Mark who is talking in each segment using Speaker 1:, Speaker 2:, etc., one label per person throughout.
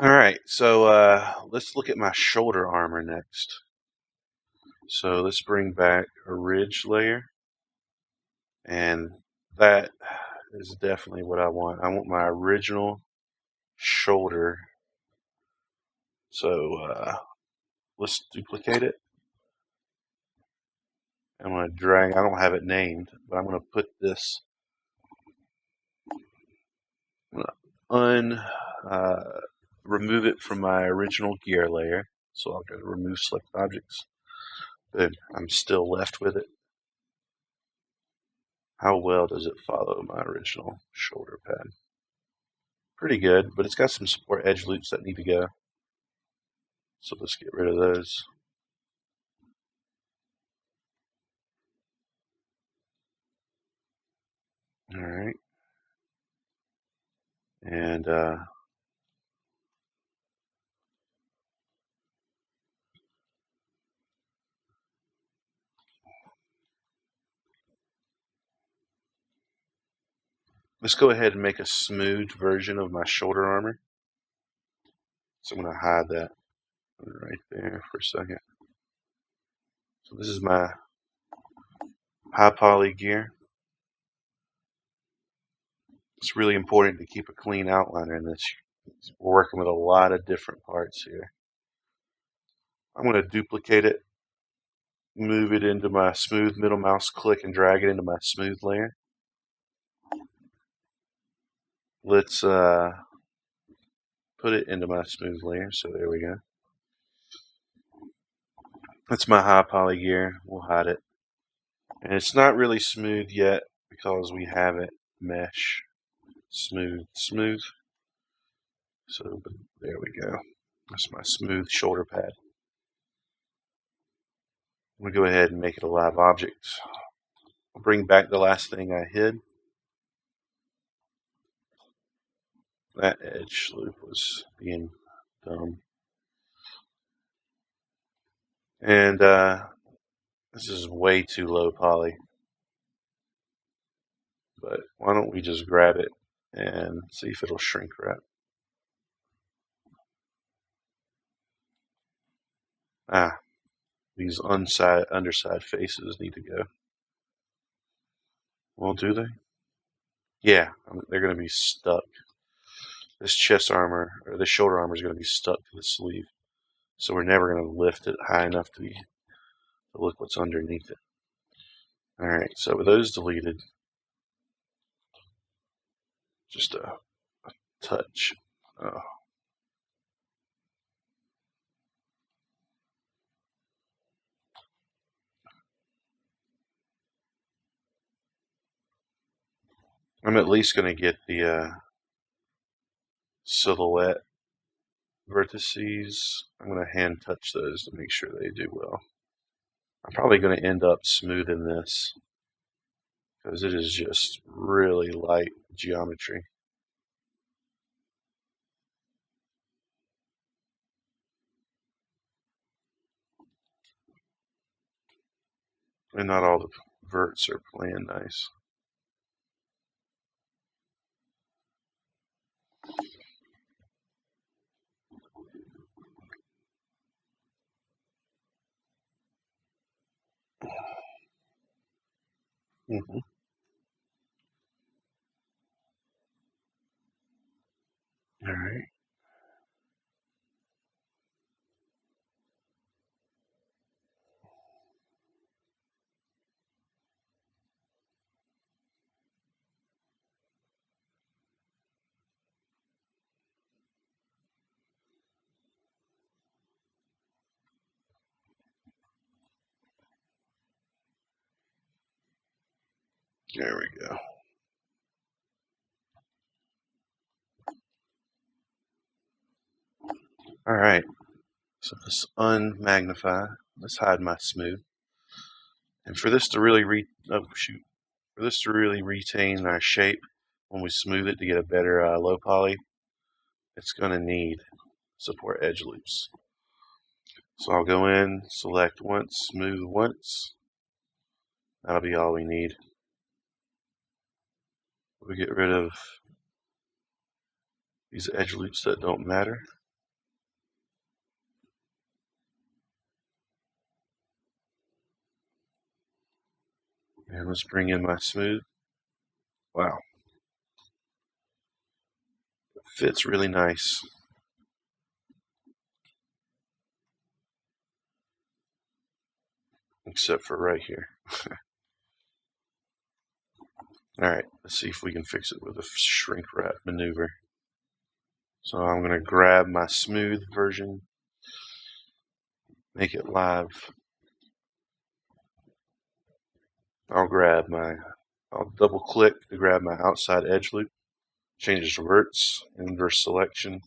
Speaker 1: Alright, so let's look at my shoulder armor next. So let's bring back a ridge layer, and that is definitely what I want. I want my original shoulder. So let's duplicate it. I'm going to drag, I don't have it named, but I'm going to put this, I'm going to remove it from my original gear layer. So I'll go to remove select objects, but I'm still left with it. How well does it follow my original shoulder pad? Pretty good, but it's got some support edge loops that need to go. So let's get rid of those. All right. And let's go ahead and make a smooth version of my shoulder armor. So I'm going to hide that right there for a second. So this is my high poly gear. It's really important to keep a clean outliner in this. We're working with a lot of different parts here. I'm going to duplicate it, move it into my smooth, middle mouse click and drag it into my smooth layer. Let's put it into my smooth layer. So there we go. That's my high poly gear. We'll hide it. And it's not really smooth yet because we haven't mesh smooth. So there we go. That's my smooth shoulder pad. I'm going to go ahead and make it a live object. I'll bring back the last thing I hid. That edge loop was being dumb. And this is way too low poly. But why don't we just grab it and see if it'll shrink wrap. These underside faces need to go. Well, do they? Yeah, they're going to be stuck. This chest armor, or this shoulder armor, is going to be stuck to the sleeve. So we're never going to lift it high enough to look what's underneath it. Alright, so with those deleted, just a touch. Oh. I'm at least going to get the silhouette vertices. I'm going to hand touch those to make sure they do well. I'm probably going to end up smoothing this because it is just really light geometry. And not all the verts are playing nice. Mm-hmm. All right. There we go. All right. So let's unmagnify. Let's hide my smooth. And for this to really for this to really retain our shape when we smooth it to get a better low poly, it's going to need support edge loops. So I'll go in, select once, smooth once. That'll be all we need. We get rid of these edge loops that don't matter. And let's bring in my smooth. Wow. It fits really nice. Except for right here. Alright, let's see if we can fix it with a shrink wrap maneuver. So I'm going to grab my smooth version, make it live. I'll double click to grab my outside edge loop, changes to verts, inverse selection,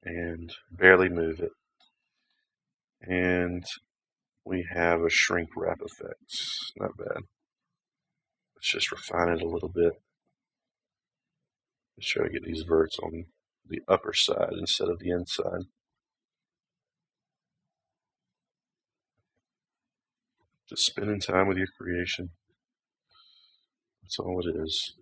Speaker 1: and barely move it. And we have a shrink wrap effect. Not bad. Let's just refine it a little bit. Let's try to get these verts on the upper side instead of the inside. Just spending time with your creation. That's all it is.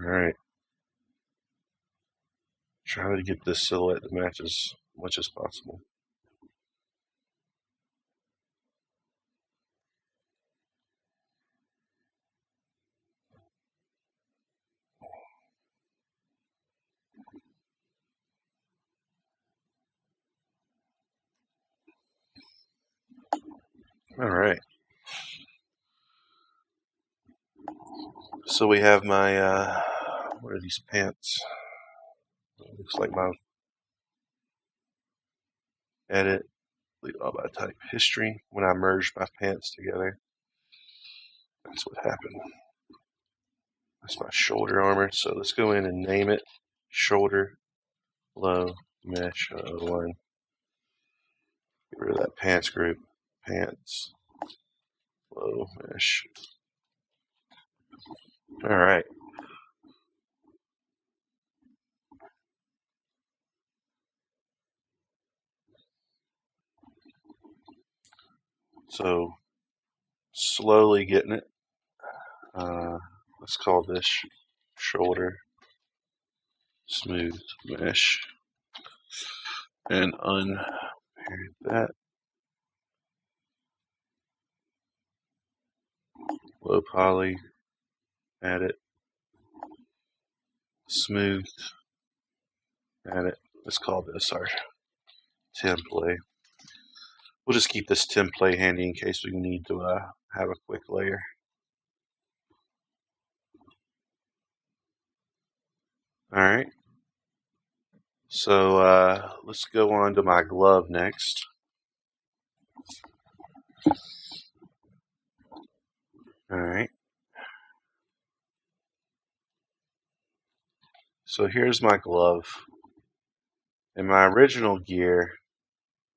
Speaker 1: Alright. Try to get this silhouette to match as much as possible. Alright. So we have my, what are these pants? It looks like my edit, delete all by type history. When I merged my pants together, that's what happened. That's my shoulder armor. So let's go in and name it shoulder low mesh 01. Get rid of that pants group. Pants low mesh. Alright. So slowly getting it. Let's call this shoulder smooth mesh and unmarry that. Low poly, add it. Smooth, add it. Let's call this our template. We'll just keep this template handy in case we need to have a quick layer. Alright. So let's go on to my glove next. Alright. So here's my glove. In my original gear,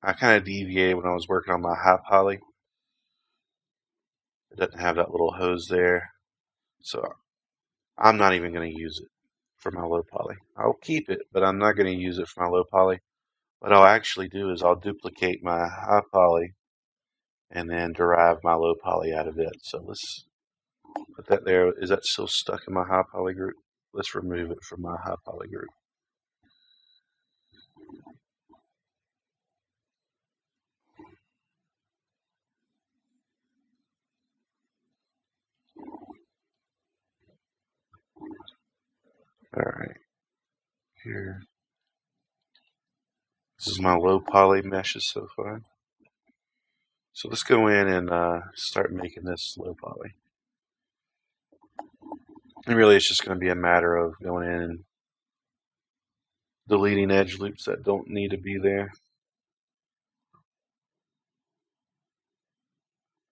Speaker 1: I kind of deviated when I was working on my high poly. It doesn't have that little hose there. So I'm not even going to use it for my low poly. I'll keep it, but I'm not going to use it for my low poly. What I'll actually do is I'll duplicate my high poly and then derive my low poly out of it. So let's put that there. Is that still stuck in my high poly group? Let's remove it from my high poly group. Alright, here. This is my low poly meshes so far. So let's go in and start making this low poly. And really it's just going to be a matter of going in and deleting edge loops that don't need to be there.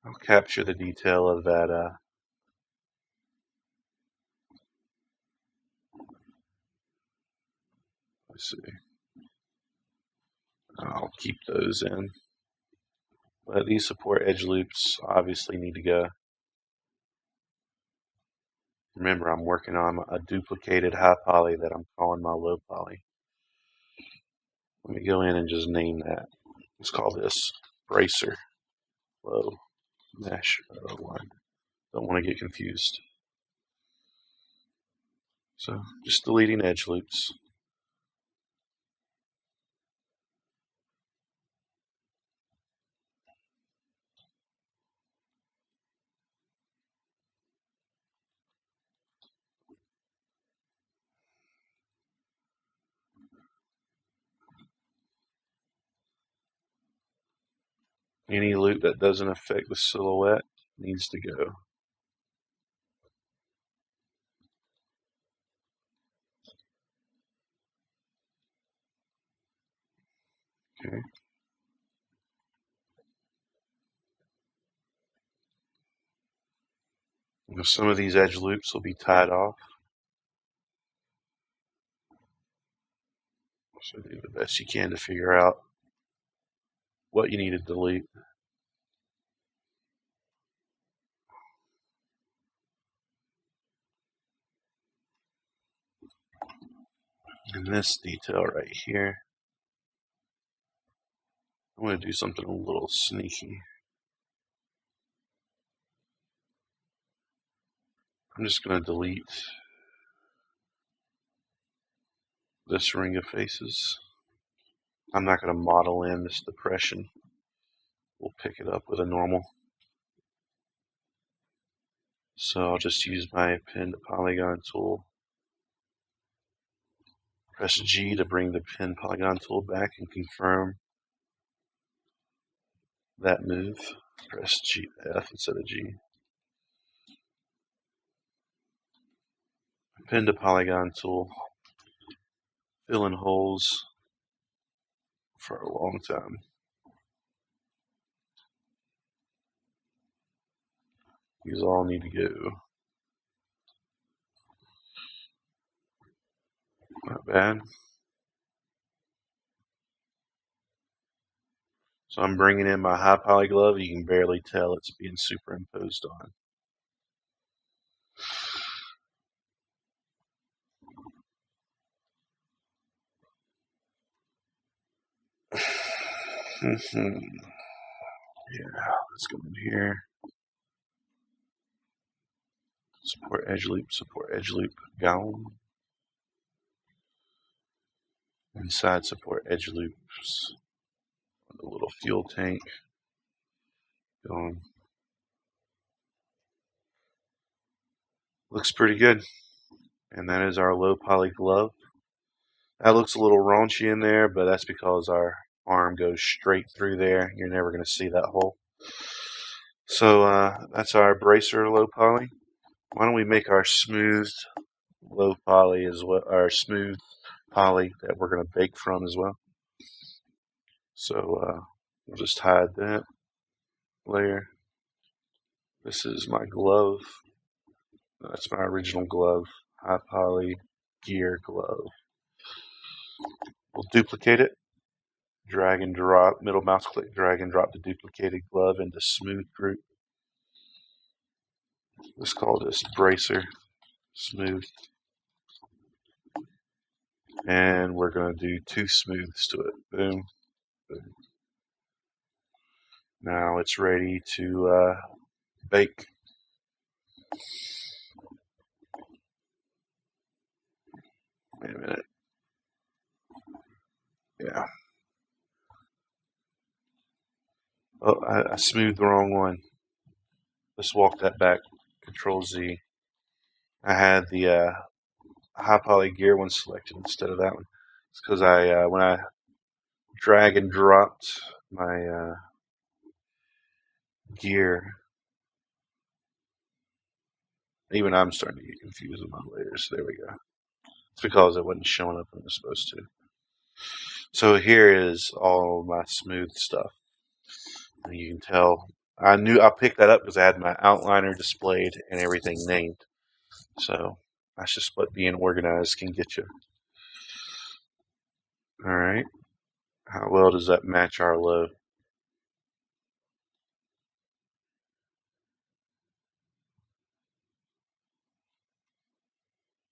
Speaker 1: I'll capture the detail of that. Let's see. I'll keep those in. But these support edge loops obviously need to go. Remember, I'm working on a duplicated high poly that I'm calling my low poly. Let me go in and just name that. Let's call this bracer low mesh 01. Don't want to get confused. So just deleting edge loops. Any loop that doesn't affect the silhouette needs to go. Okay. Now some of these edge loops will be tied off. So do the best you can to figure out what you need to delete. And this detail right here, I'm going to do something a little sneaky. I'm just going to delete this ring of faces. I'm not going to model in this depression. We'll pick it up with a normal. So I'll just use my pen to polygon tool. Press G to bring the pen polygon tool back and confirm that move. Press F instead of G. Pen to polygon tool. Fill in holes for a long time. These all need to go. Not bad. So I'm bringing in my high poly glove. You can barely tell it's being superimposed on. Yeah, let's go in here. Support edge loop, gone. Inside support edge loops. The little fuel tank, gone. Looks pretty good. And that is our low poly glove. That looks a little raunchy in there, but that's because our arm goes straight through there. You're never going to see that hole. So that's our bracer low poly. Why don't we make our smoothed low poly as well, our smooth poly that we're going to bake from as well. So we'll just hide that layer. This is my glove. That's my original glove, high poly gear glove. We'll duplicate it, drag and drop, middle mouse click, drag and drop the duplicated glove into smooth group. Let's call this bracer smooth. And we're going to do 2 smooths to it. Boom, boom. Now it's ready to bake. Wait a minute. Yeah. Oh, I smoothed the wrong one. Let's walk that back. Control Z. I had the high poly gear one selected instead of that one. It's because when I drag and dropped my gear, even I'm starting to get confused with my layers. There we go. It's because it wasn't showing up when it was supposed to. So here is all my smooth stuff. And you can tell I picked that up because I had my outliner displayed and everything named. So that's just what being organized can get you. All right. How well does that match our low?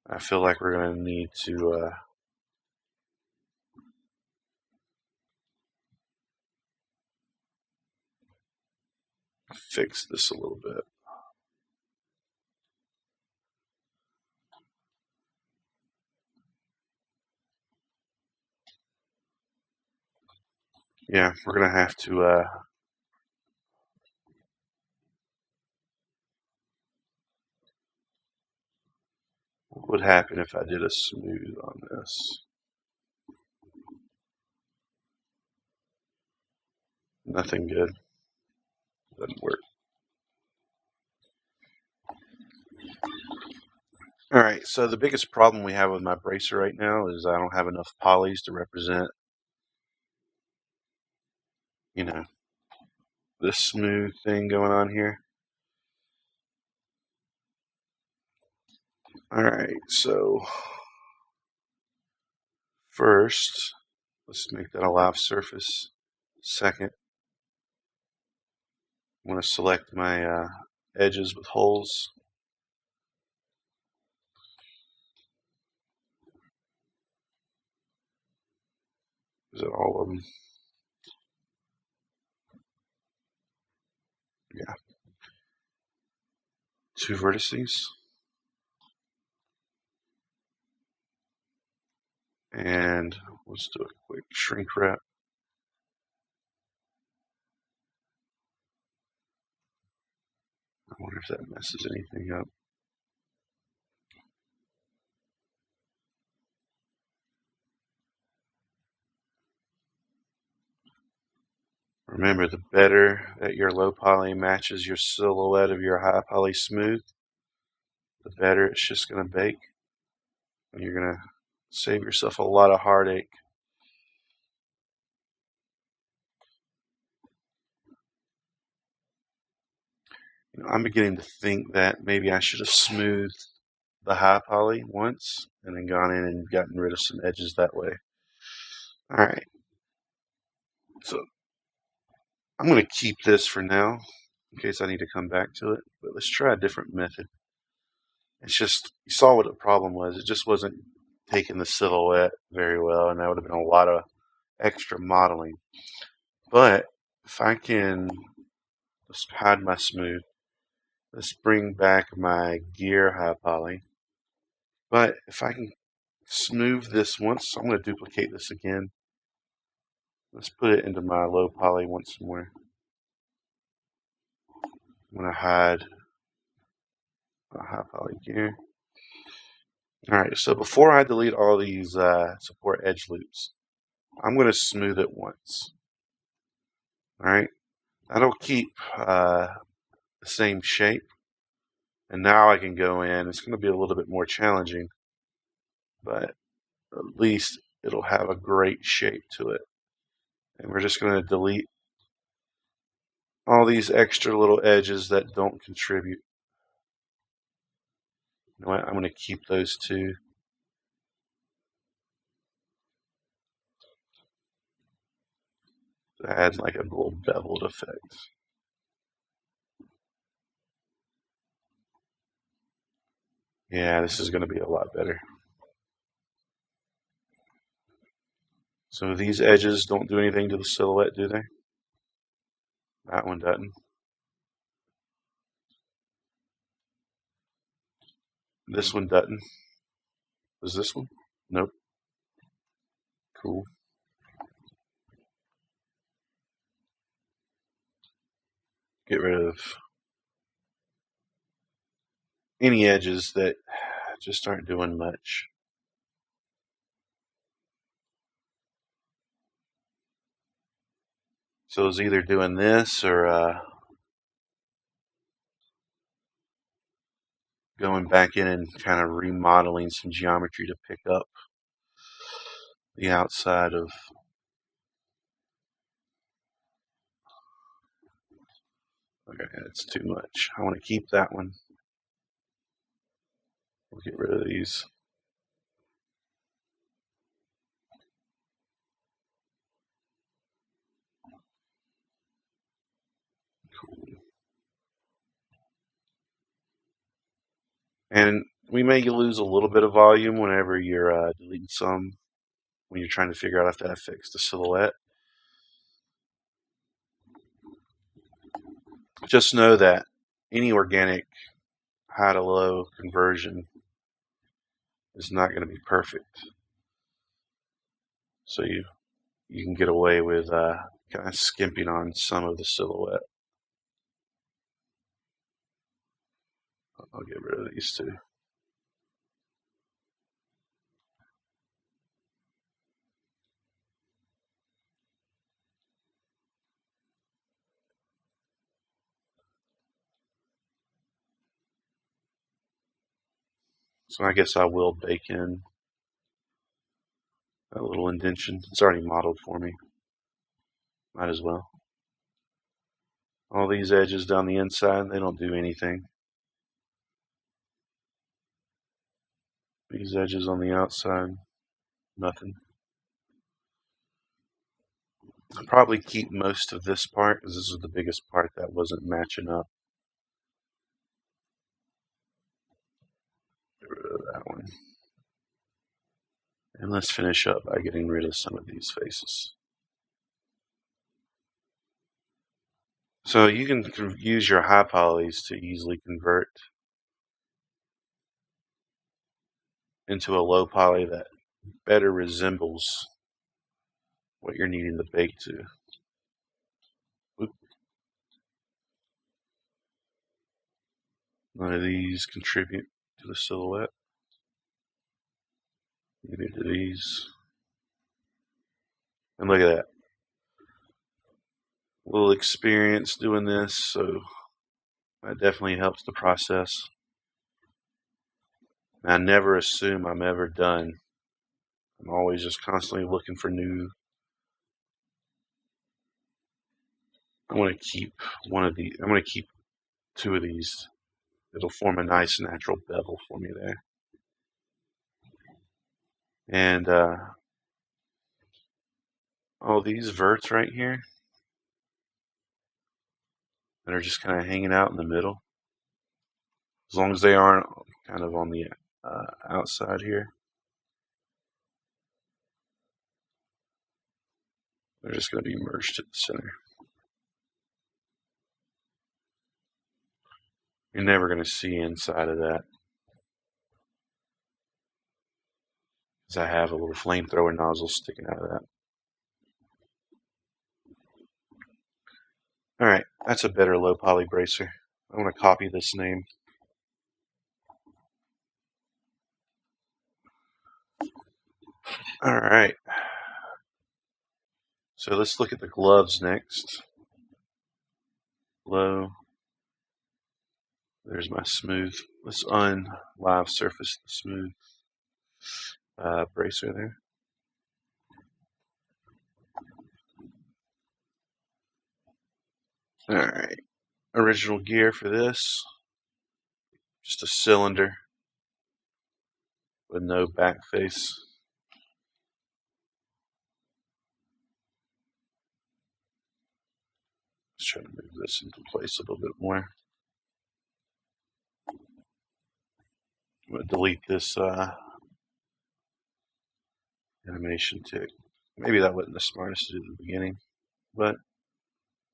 Speaker 1: I feel like we're going to need to fix this a little bit. Yeah, we're going to have to, what would happen if I did a smooth on this? Nothing good. Doesn't work. Alright, so the biggest problem we have with my bracer right now is I don't have enough polys to represent, you know, this smooth thing going on here. Alright, so first, let's make that a live surface. Second, I'm going to select my edges with holes. Is it all of them? Yeah. 2 vertices. And let's do a quick shrink wrap. I wonder if that messes anything up. Remember, the better that your low poly matches your silhouette of your high poly smooth, the better it's just going to bake. And you're going to save yourself a lot of heartache. You know, I'm beginning to think that maybe I should have smoothed the high poly once and then gone in and gotten rid of some edges that way. Alright, so I'm going to keep this for now in case I need to come back to it, but let's try a different method. It's just, you saw what the problem was. It just wasn't taking the silhouette very well, and that would have been a lot of extra modeling. But if I can, let's hide my smooth. Let's bring back my gear high poly. But if I can smooth this once, I'm going to duplicate this again. Let's put it into my low poly once more. I'm going to hide my high poly gear. Alright, so before I delete all these support edge loops, I'm going to smooth it once. Alright, that'll keep the same shape. And now I can go in. It's going to be a little bit more challenging, but at least it'll have a great shape to it. And we're just going to delete all these extra little edges that don't contribute. You know what? I'm going to keep those two. To add like a little beveled effect. Yeah, this is going to be a lot better. So these edges don't do anything to the silhouette, do they? That one doesn't. This one doesn't. Does this one? Nope. Cool. Get rid of any edges that just aren't doing much. So it's either doing this or going back in and kind of remodeling some geometry to pick up the outside of. Okay, that's too much. I want to keep that one. We'll get rid of these. Cool. And we may lose a little bit of volume whenever you're deleting some, when you're trying to figure out if that affects the silhouette. Just know that any organic high to low conversion is not going to be perfect. So you can get away with kind of skimping on some of the silhouette. I'll get rid of these two. So I guess I will bake in a little indentation. It's already modeled for me. Might as well. All these edges down the inside, they don't do anything. These edges on the outside, nothing. I'll probably keep most of this part because this is the biggest part that wasn't matching up. Get rid of that one. And let's finish up by getting rid of some of these faces. So you can use your high polys to easily convert into a low poly that better resembles what you're needing to bake to. Oop. None of these contribute to the silhouette. Neither do these. And look at that. A little experience doing this, so that definitely helps the process. I never assume I'm ever done. I'm always just constantly looking for new. I want to keep one of these. I'm going to keep two of these. It'll form a nice natural bevel for me there. And all these verts right here that are just kind of hanging out in the middle, as long as they aren't kind of on the outside here, they're just going to be merged to the center. You're never going to see inside of that, because I have a little flamethrower nozzle sticking out of that. Alright, that's a better low poly bracer. I want to copy this name. Alright, so let's look at the gloves next. Low. There's my smooth. Let's unlive surface the smooth bracer there. Alright, original gear for this. Just a cylinder with no back face. Let's try to move this into place a little bit more. I'm going to delete this animation tick. Maybe that wasn't the smartest to do at the beginning, but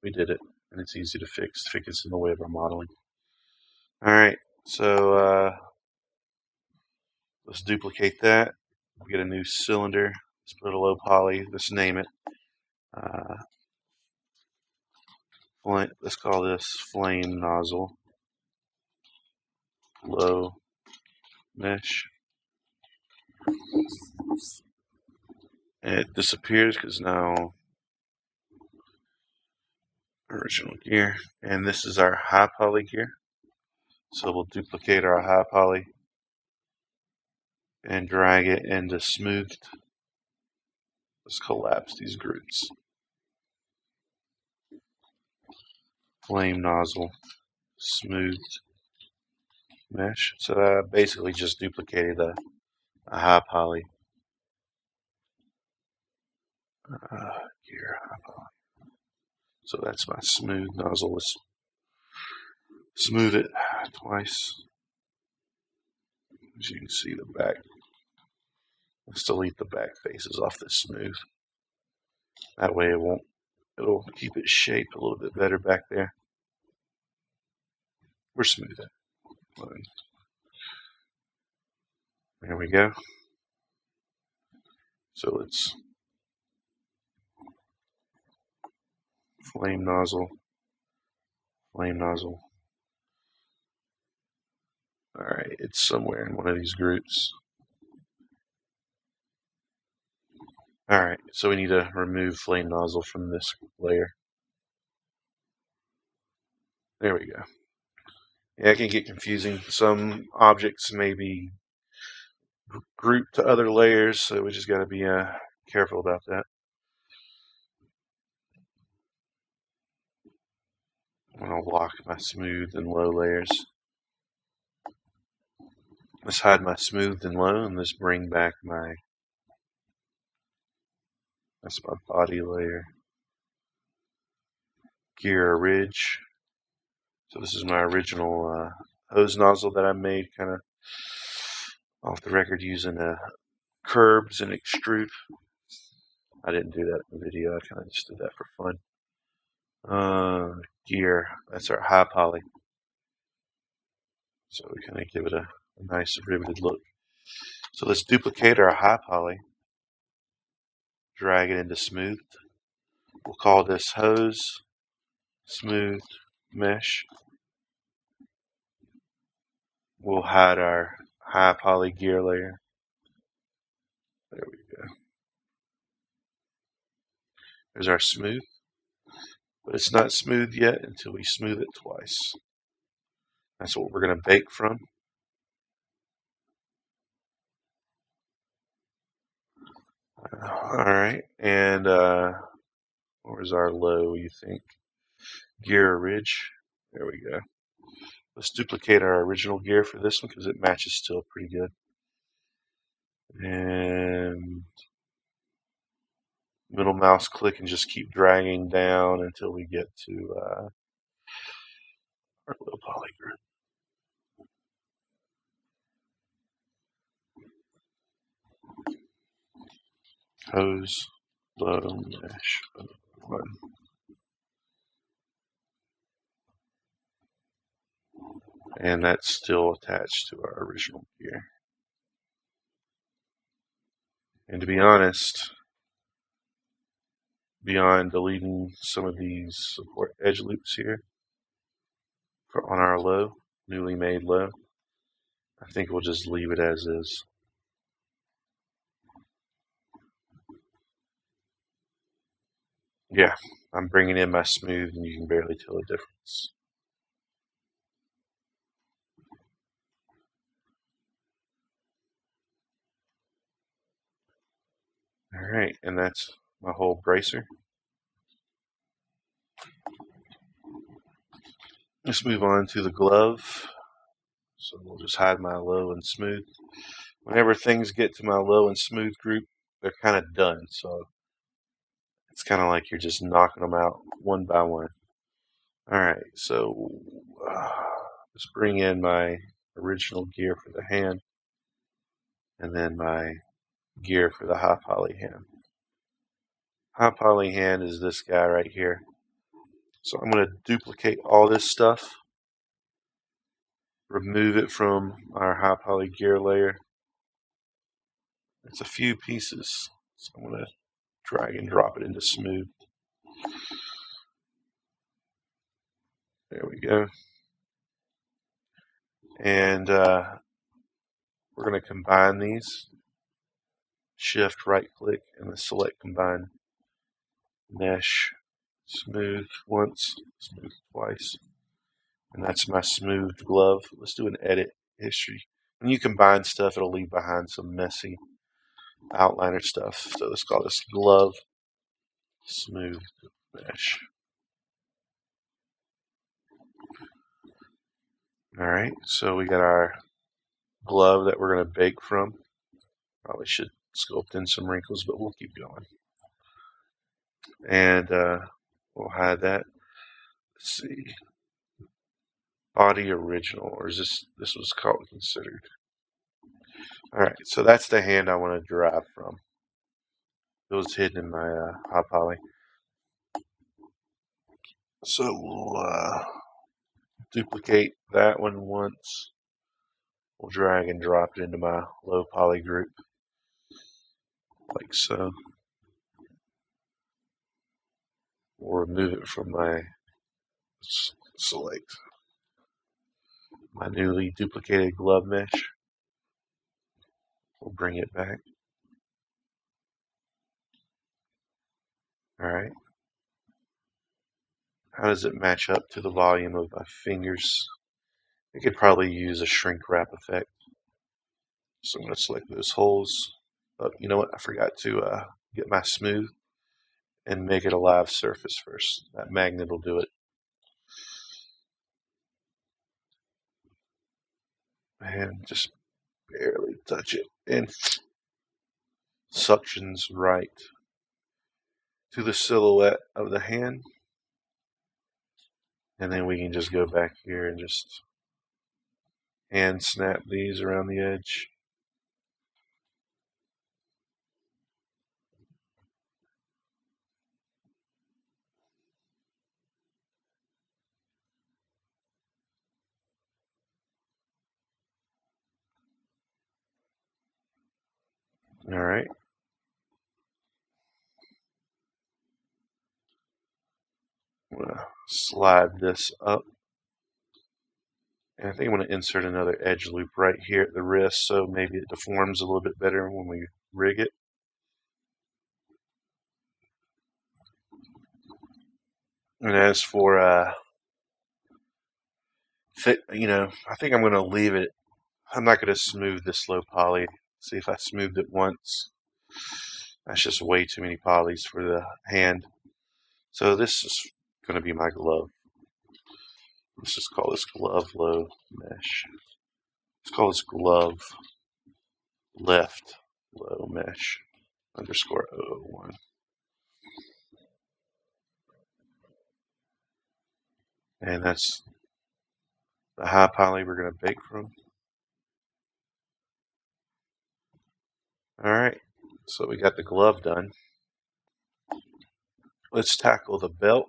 Speaker 1: we did it, and it's easy to fix if it gets in the way of our modeling. Alright, so let's duplicate that. We'll get a new cylinder. Let's put a low poly. Let's name it. Let's call this flame nozzle low mesh. And it disappears because now original gear. And this is our high poly gear. So we'll duplicate our high poly and drag it into smoothed. Let's collapse these groups. Flame nozzle, smoothed mesh. So I basically just duplicated a high poly gear. High poly. So that's my smooth nozzle. Let's smooth it twice. As you can see, the back. Let's delete the back faces off this smooth. That way it'll keep its shape a little bit better back there. We're smoothing. There we go. So let's flame nozzle, flame nozzle. Alright, it's somewhere in one of these groups. Alright, so we need to remove flame nozzle from this layer. There we go. Yeah, it can get confusing. Some objects may be grouped to other layers, so we just got to be careful about that. I'm going to lock my smooth and low layers. Let's hide my smooth and low, and let's bring back that's my body layer. Gear ridge. So this is my original hose nozzle that I made kind of off the record using curbs and extrude. I didn't do that in the video, I kind of just did that for fun. Gear, that's our high poly. So we kind of give it a nice riveted look. So let's duplicate our high poly, drag it into smooth. We'll call this hose smooth mesh. We'll hide our high poly gear layer. There we go. There's our smooth, but it's not smooth yet until we smooth it twice. That's what we're going to bake from. Alright, and where's our low, you think? Gear ridge. There we go. Let's duplicate our original gear for this one because it matches still pretty good. And middle mouse click and just keep dragging down until we get to our low poly group. Hose, low mesh, one. And that's still attached to our original gear. And to be honest, beyond deleting some of these support edge loops here on our low, newly made low, I think we'll just leave it as is. Yeah, I'm bringing in my smooth and you can barely tell the difference. Alright, and that's my whole bracer. Let's move on to the glove. So we'll just hide my low and smooth. Whenever things get to my low and smooth group, they're kind of done. So it's kind of like you're just knocking them out one by one. Alright, so let's bring in my original gear for the hand and then my gear for the high poly hand. High poly hand is this guy right here. So I'm going to duplicate all this stuff, remove it from our high poly gear layer. It's a few pieces, so I'm going to drag and drop it into smooth. There we go. And we're going to combine these. Shift right click and then select combine. Mesh, smooth once, smooth twice. And that's my smooth glove. Let's do an edit history. When you combine stuff, it'll leave behind some messy outliner stuff. So let's call this glove smooth mesh. Alright, so we got our glove that we're going to bake from. Probably should sculpt in some wrinkles, but we'll keep going. And we'll hide that. Let's see. Body original, or is this was called considered? Alright, so that's the hand I want to derive from. It was hidden in my high poly. So we'll duplicate that one once. We'll drag and drop it into my low poly group, like so. We'll remove it from my select my newly duplicated glove mesh. We'll bring it back. Alright. How does it match up to the volume of my fingers? I could probably use a shrink wrap effect. So I'm going to select those holes. Oh, you know what? I forgot to get my smooth and make it a live surface first. That magnet will do it. And just barely touch it. And suctions right to the silhouette of the hand. And then we can just go back here and just hand snap these around the edge. Alright. I'm going to slide this up. And I think I'm going to insert another edge loop right here at the wrist so maybe it deforms a little bit better when we rig it. And as for I think I'm going to leave it. I'm not going to smooth this low poly. See, if I smoothed it once, that's just way too many polys for the hand. So this is going to be my glove. Let's just call this glove low mesh. Let's call this glove left low mesh underscore 001. And that's the high poly we're going to bake from. Alright, so we got the glove done. Let's tackle the belt.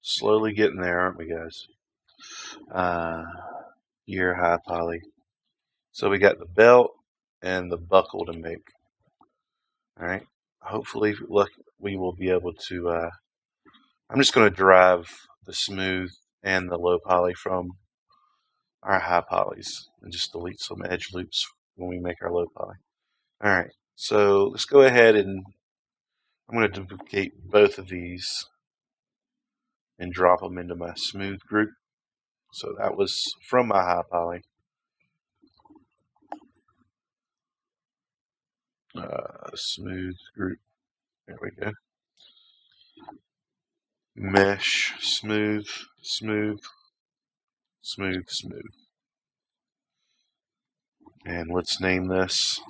Speaker 1: Slowly getting there, aren't we, guys? Year high poly. So we got the belt and the buckle to make. Alright, hopefully we will be able to, I'm just going to derive the smooth and the low poly from our high polys and just delete some edge loops when we make our low poly. Alright, so let's go ahead and I'm going to duplicate both of these and drop them into my smooth group. So that was from my high poly. Smooth group. There we go. Mesh, smooth, smooth, smooth, smooth. And let's name this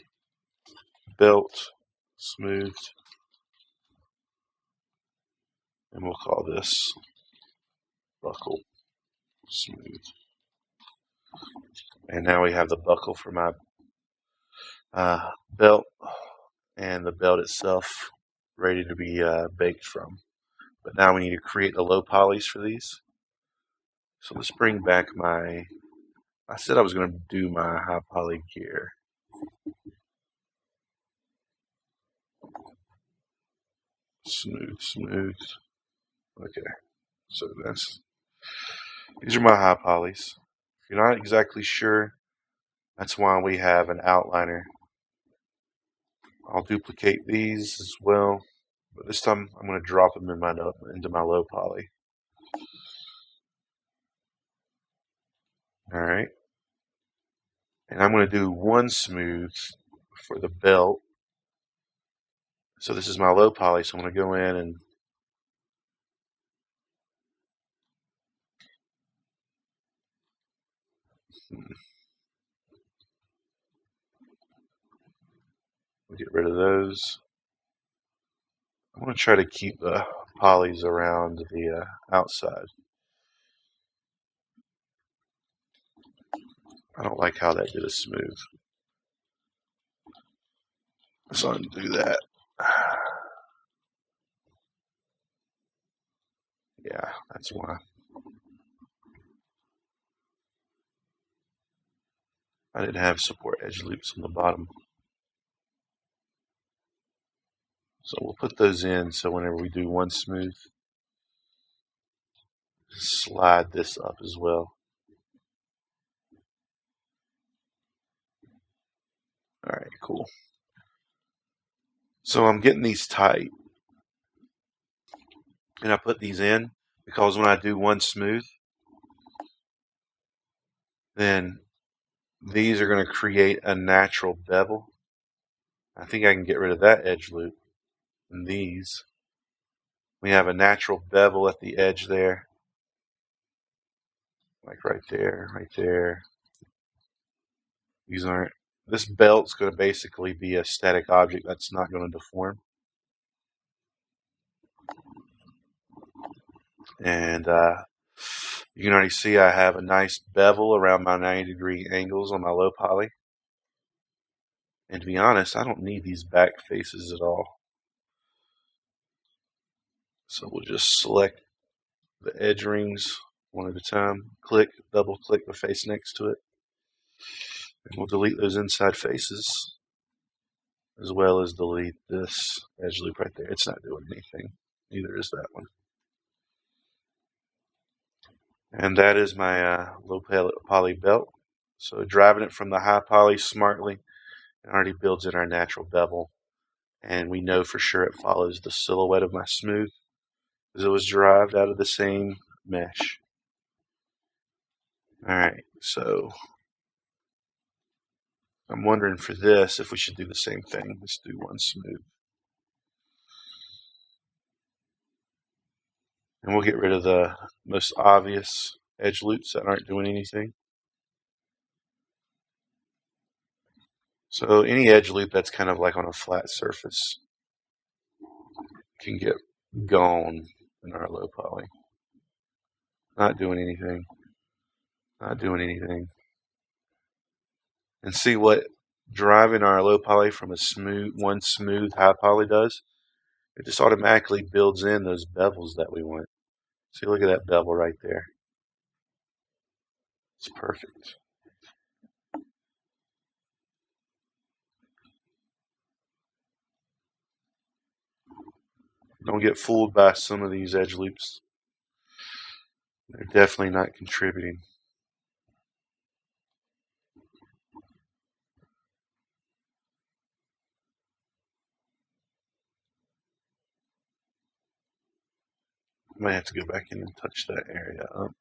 Speaker 1: belt smooth. And we'll call this buckle smooth. And now we have the buckle for my belt and the belt itself ready to be baked from. But now we need to create the low polys for these. So let's bring back I said I was going to do my high poly gear. Smooth, smooth. Okay, so these are my high polys. If you're not exactly sure, that's why we have an outliner. I'll duplicate these as well, but this time I'm going to drop them into my low poly. Alright, and I'm going to do one smooth for the belt. So this is my low poly, so I'm going to go in and we'll get rid of those. I'm going to try to keep the polys around the outside. I don't like how that did a smooth. Let's undo that. Yeah, that's why. I didn't have support edge loops on the bottom. So we'll put those in so whenever we do one smooth, slide this up as well. Alright, cool. So I'm getting these tight. And I put these in because when I do one smooth, then these are going to create a natural bevel. I think I can get rid of that edge loop. And these, we have a natural bevel at the edge there. Like right there, right there. These aren't, this belt's going to basically be a static object that's not going to deform. And you can already see I have a nice bevel around my 90-degree angles on my low poly. And to be honest, I don't need these back faces at all. So we'll just select the edge rings one at a time. Click, double click the face next to it. And we'll delete those inside faces as well as delete this edge loop right there. It's not doing anything. Neither is that one. And that is my low poly belt. So driving it from the high poly smartly, it already builds in our natural bevel. And we know for sure it follows the silhouette of my smooth because it was derived out of the same mesh. Alright, so I'm wondering for this if we should do the same thing. Let's do one smooth. And we'll get rid of the most obvious edge loops that aren't doing anything. So any edge loop that's kind of like on a flat surface can get gone in our low poly. Not doing anything. Not doing anything. And see what driving our low poly from a one smooth high poly does? It just automatically builds in those bevels that we want. See, look at that bevel right there. It's perfect. Don't get fooled by some of these edge loops. They're definitely not contributing. I might have to go back in and touch that area up.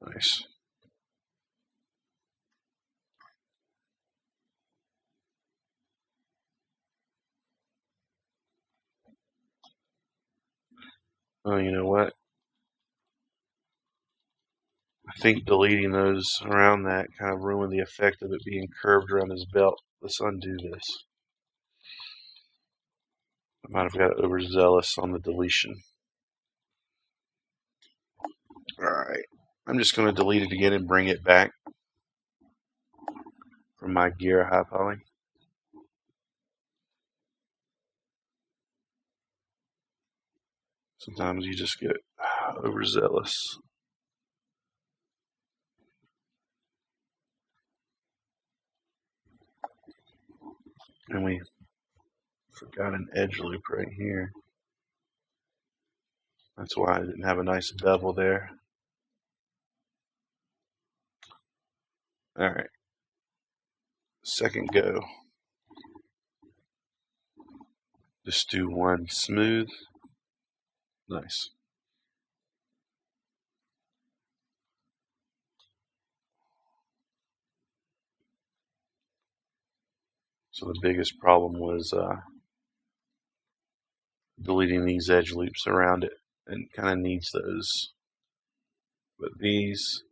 Speaker 1: Nice. Oh, you know what? I think deleting those around that kind of ruined the effect of it being curved around his belt. Let's undo this. I might have got overzealous on the deletion. Alright. I'm just going to delete it again and bring it back from my gear high poly. Sometimes you just get overzealous. And we forgot an edge loop right here. That's why I didn't have a nice bevel there. Alright. Second go. Just do one smooth. Nice. So the biggest problem was deleting these edge loops around it, and kind of needs those. But these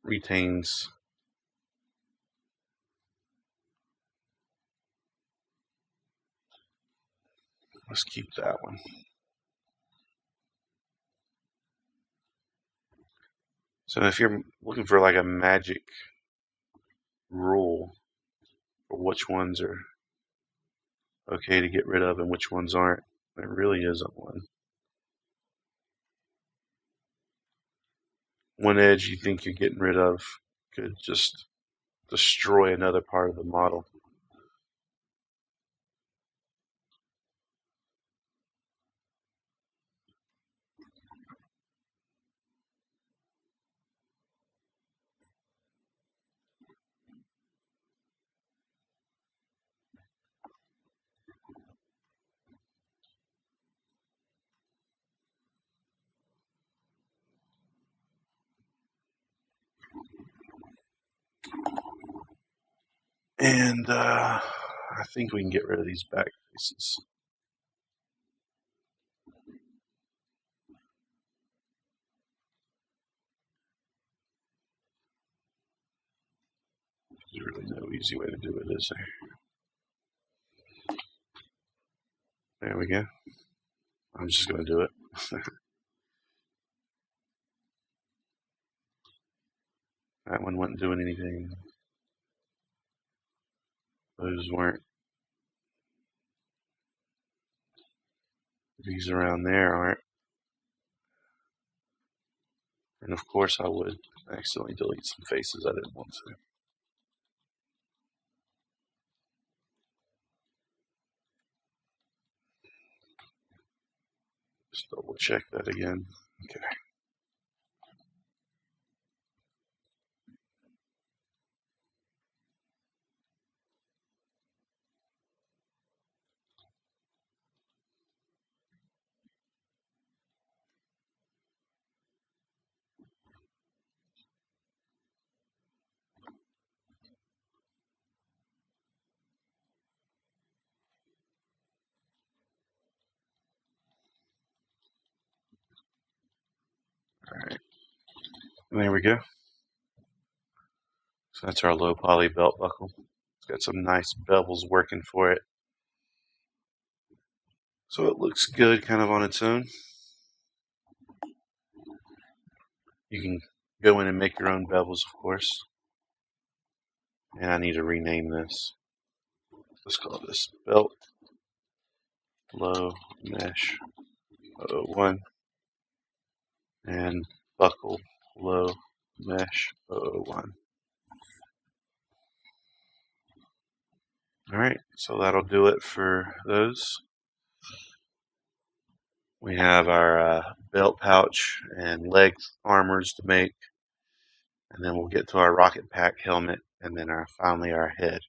Speaker 1: retains let's keep that one. So if you're looking for like a magic rule, for which ones are okay to get rid of and which ones aren't. There really isn't one. One edge you think you're getting rid of could just destroy another part of the model. And I think we can get rid of these back faces. There's really no easy way to do it, is there? There we go. I'm just going to do it. That one wasn't doing anything. Those weren't. These around there aren't. And of course I would accidentally delete some faces I didn't want to. Just double check that again. Okay. Alright. There we go. So that's our low poly belt buckle. It's got some nice bevels working for it. So it looks good kind of on its own. You can go in and make your own bevels, of course. And I need to rename this. Let's call this belt low mesh 001 and buckle low mesh 001. Alright, so that'll do it for those. We have our belt pouch and leg armors to make, and then we'll get to our rocket pack helmet, and then finally our head.